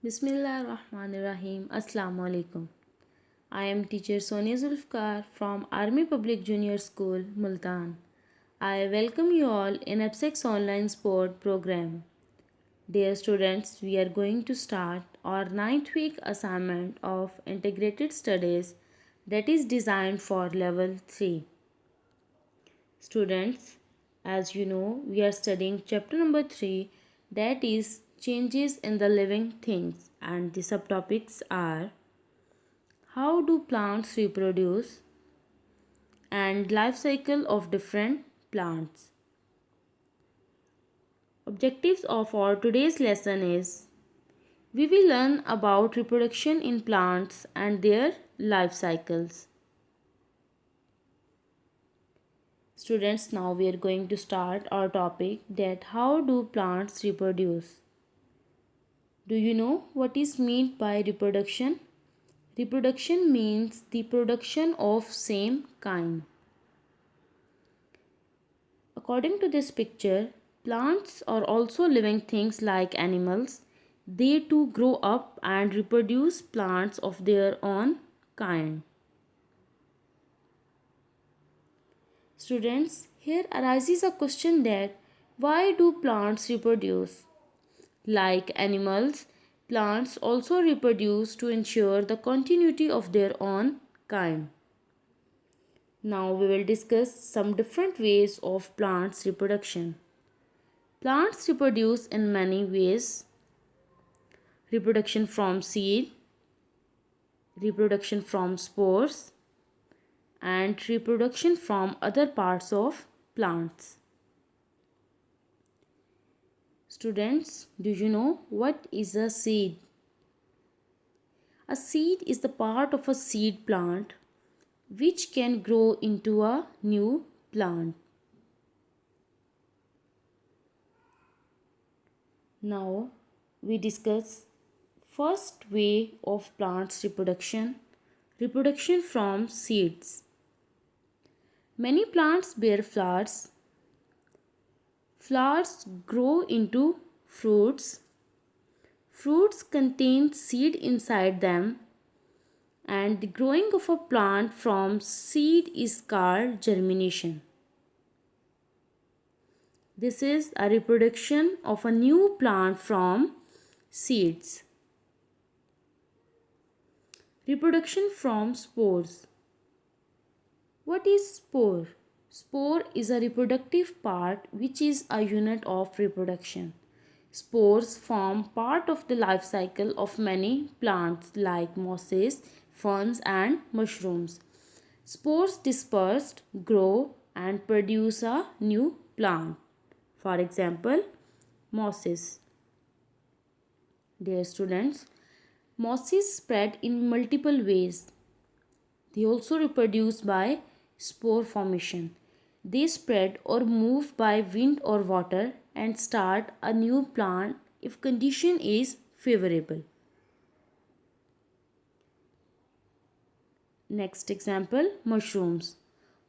Bismillahirrahmanirrahim. Assalamu alaikum. I am teacher Sonia Zulfikar from Army Public Junior School, Multan. I welcome you all in EPSEX online sport program. Dear students, we are going to start our 9th week assignment of integrated studies that is designed for level 3. Students, as you know, we are studying chapter number 3, that is changes in the living things, and the subtopics are how do plants reproduce and life cycle of different plants. Objectives of our today's lesson is we will learn about reproduction in plants and their life cycles. Students, now we are going to start our topic that how do plants reproduce. Do you know what is meant by reproduction? Reproduction means the production of same kind. According to this picture, plants are also living things like animals. They too grow up and reproduce plants of their own kind. Students, here arises a question that why do plants reproduce? Like animals, plants also reproduce to ensure the continuity of their own kind. Now we will discuss some different ways of plants reproduction. Plants reproduce in many ways. Reproduction from seed, reproduction from spores, and reproduction from other parts of plants. Students, do you know what is a seed? A seed is the part of a seed plant which can grow into a new plant. Now we discuss first way of plants reproduction, reproduction from seeds. Many plants bear flowers. Flowers grow into fruits. Fruits contain seed inside them, and the growing of a plant from seed is called germination. This is a reproduction of a new plant from seeds. Reproduction from spores. What is spore? Spore is a reproductive part which is a unit of reproduction. Spores form part of the life cycle of many plants like mosses, ferns, and mushrooms. Spores dispersed grow and produce a new plant. For example, mosses. Dear students, mosses spread in multiple ways. They also reproduce by spore formation. They spread or move by wind or water and start a new plant if condition is favorable. Next example, mushrooms.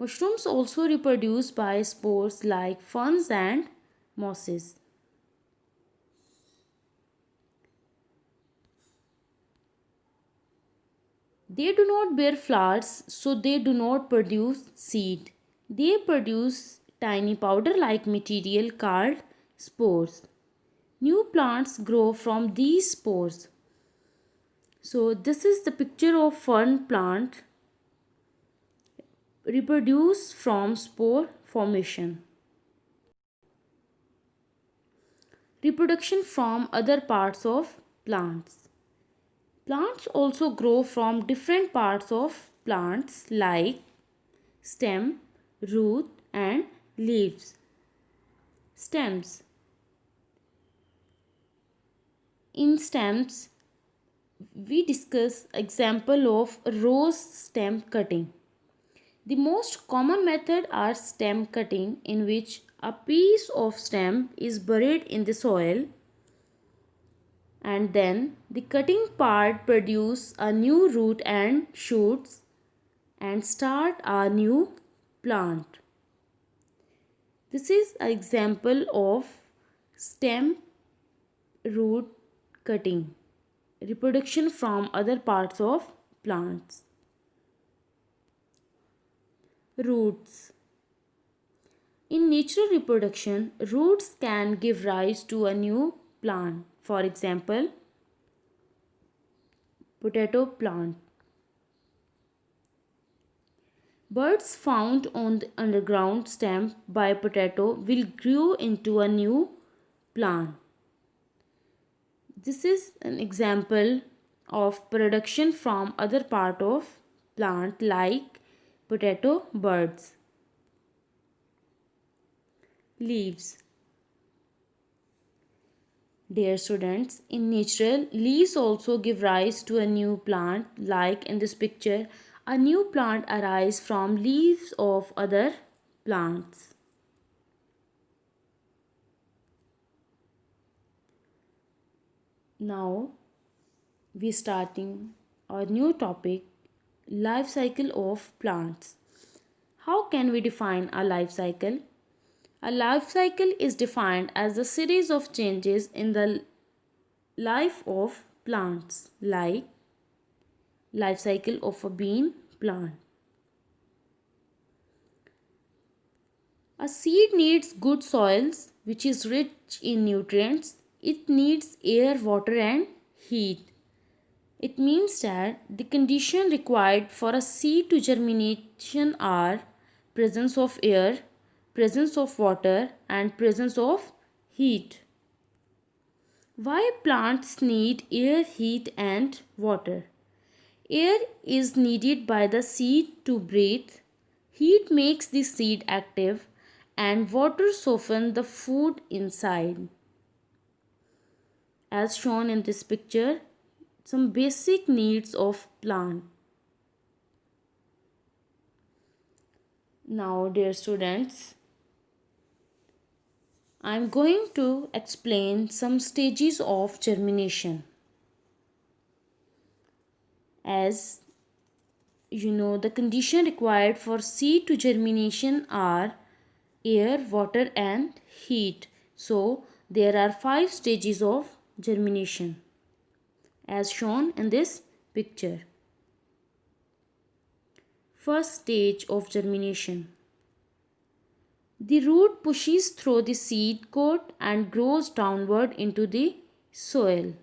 Mushrooms also reproduce by spores like ferns and mosses. They do not bear flowers, so they do not produce seed. They produce tiny powder-like material called spores. New plants grow from these spores. So this is the picture of fern plant reproduce from spore formation. Reproduction from other parts of plants. Plants also grow from different parts of plants like stem, root, and leaves. Stems. In stems, we discuss example of rose stem cutting. The most common method are stem cutting, in which a piece of stem is buried in the soil and then the cutting part produce a new root and shoots and start a new plant. This is an example of stem root cutting. reproduction from other parts of plants. Roots. In natural reproduction, roots can give rise to a new plant. For example, potato plant. Birds found on the underground stem by potato will grow into a new plant. This is an example of production from other part of plant like potato buds. Leaves. Dear students, in natural, leaves also give rise to a new plant. Like in this picture, a new plant arises from leaves of other plants. Now, we starting our new topic, life cycle of plants. How can we define a life cycle? A life cycle is defined as a series of changes in the life of plants, like life cycle of a bean plant. A seed needs good soils which is rich in nutrients. It needs air, water and heat. It means that the condition required for a seed to germination are presence of air, presence of water and presence of heat. Why plants need air, heat and water? Air is needed by the seed to breathe. Heat makes the seed active and water softens the food inside. As shown in this picture, some basic needs of plant. Now, dear students, I am going to explain some stages of germination. As you know, the condition required for seed to germination are air, water and heat. So, there are 5 stages of germination as shown in this picture. First stage of germination. The root pushes through the seed coat and grows downward into the soil.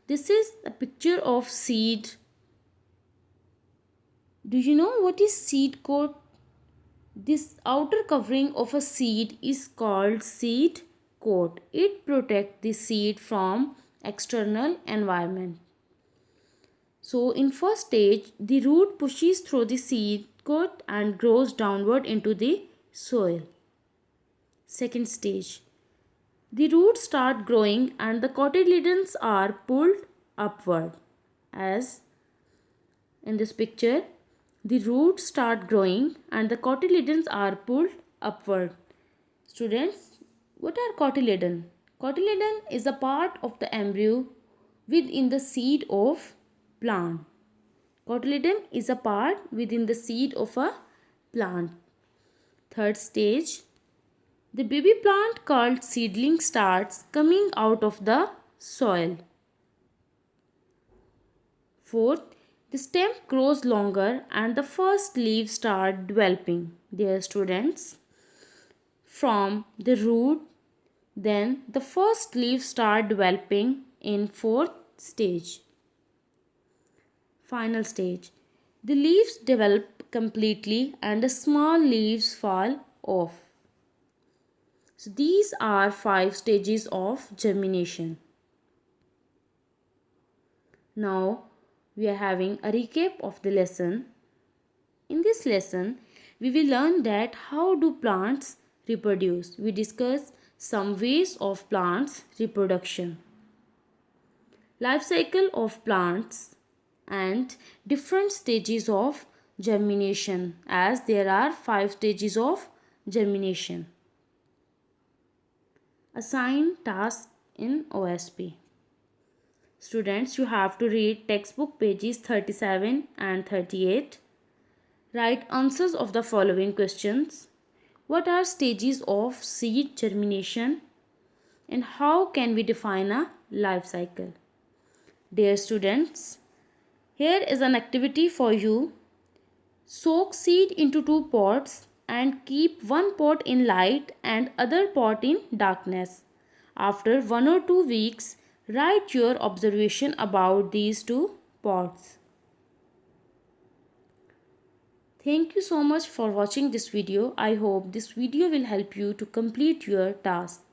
This is a picture of seed. Do you know what is seed coat? This outer covering of a seed is called seed coat. It protects the seed from external environment. So in first stage, the root pushes through the seed coat and grows downward into the soil. Second stage, the roots start growing and the cotyledons are pulled upward. As in this picture, the roots start growing and the cotyledons are pulled upward. Students, what are cotyledon? Cotyledon is a part of the embryo within the seed of plant. Cotyledon is a part within the seed of a plant. Third stage, the baby plant called seedling starts coming out of the soil. Fourth, the stem grows longer and the first leaves start developing. Dear students, from the root, then the first leaves start developing in fourth stage. Final stage, the leaves develop completely and the small leaves fall off. So these are 5 stages of germination. Now we are having a recap of the lesson. In this lesson, we will learn that how do plants reproduce. We discuss some ways of plants reproduction, life cycle of plants and different stages of germination, as there are 5 stages of germination. Assign task in OSP. Students, you have to read textbook pages 37 and 38. Write answers of the following questions. What are stages of seed germination and how can we define a life cycle? Dear students, here is an activity for you. Soak seed into two pots and keep one pot in light and other pot in darkness. After 1 or 2 weeks, write your observation about these two pots. Thank you so much for watching this video. I hope this video will help you to complete your task.